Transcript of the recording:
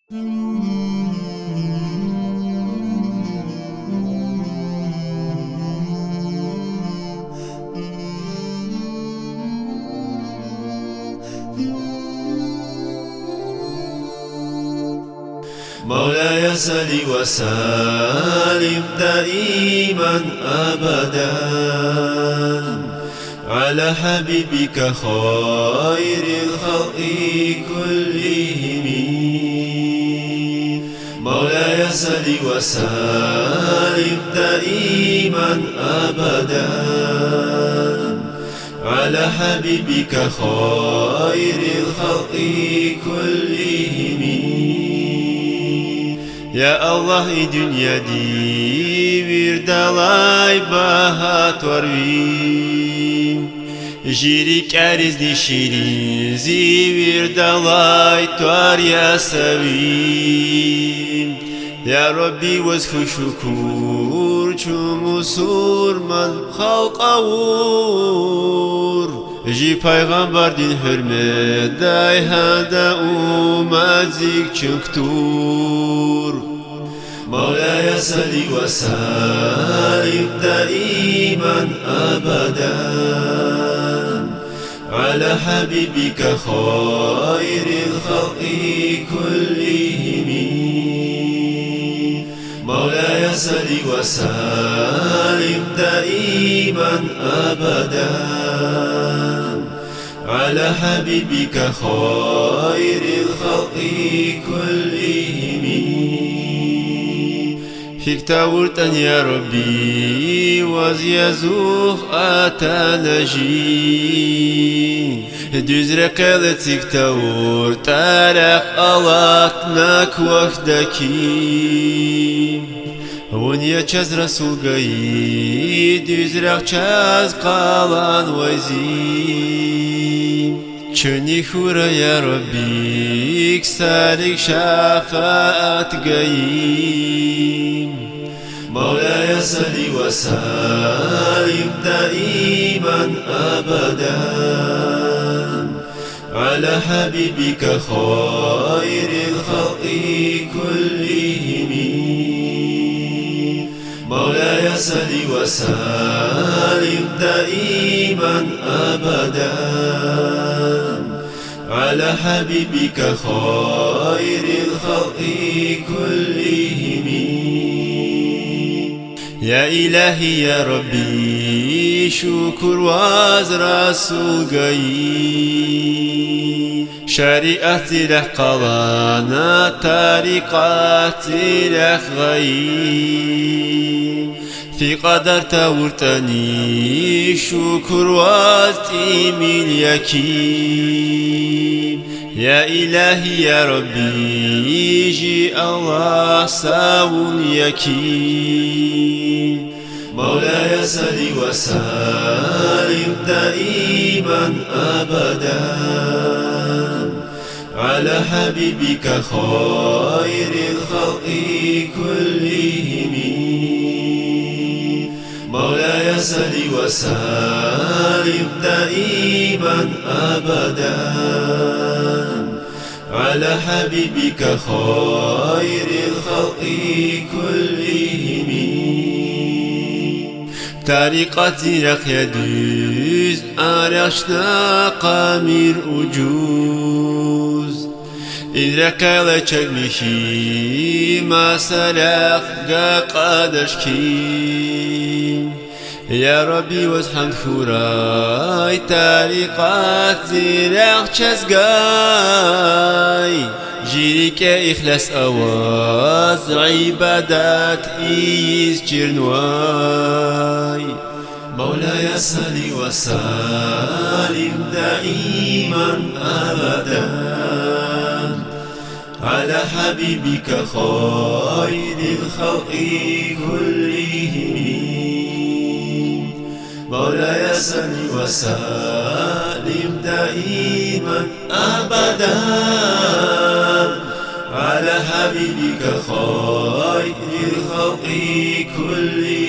مولاي صل وسلم دائما أبدا على حبيبك خير الخلق كلهم. مولاي صل وسلم دائما أبدا على حبيبك خير الخلق كلهم. يا الله دنيا دي وردالاي باهات وروين جيريك عرز دي شيرين زي وردالاي توار يا سوين. يا ربي وزخ شكور چوم سور من خلق أور جي پیغمبر دين حرمت داي هذا أمازيك چكتور. مولاي صل وسلم دائما أبدا على حبيبك خير الخلق كلهم. مولاي صل وسلم دائما أبدا على حبيبك خير الخلق كلهم. فيك تاورتن يا ربي وزيزوخ أتنجي دزرق لتك تاور تارق ألاتناك وحدكي ونيا چاز رسول غي دزرق چاز قالان وزي چني خورا يا ربي كسالك شفاعت غي. مولاي صل وسلم دائما أبدا على حبيبك خير الخلق كلهم. مولاي صل وسلم دائما أبدا على حبيبك خير الخلق كلهم. يا إلهي يا ربي شكر واز رسول غي شريعتي لح قلانا طريقاتي لح غي في قدر تورتني شكر وازتي من يكين. يا إلهي يا ربي جي الله ساون يكين. مولاي صل وسلم دائما أبدا على حبيبك خير الخلق كلهم. مولاي صل وسلم دائما أبدا على حبيبك خير الخلق كلهم. طريقتي لك يدوز أرشنا قامر أجوز إذرك لك مشي ما سلخ قادشكي. يا ربي وزحمد خوراي طريقات زيرك چزگاي جيريك إخلاص أواز عبادات إيز جرنواي. مولاي صل وسلم دائما أبدا على حبيبك خير الخلق كلهم. مولاي صل وسلم دائما أبدا على حبيبك خير الخلق كلهم.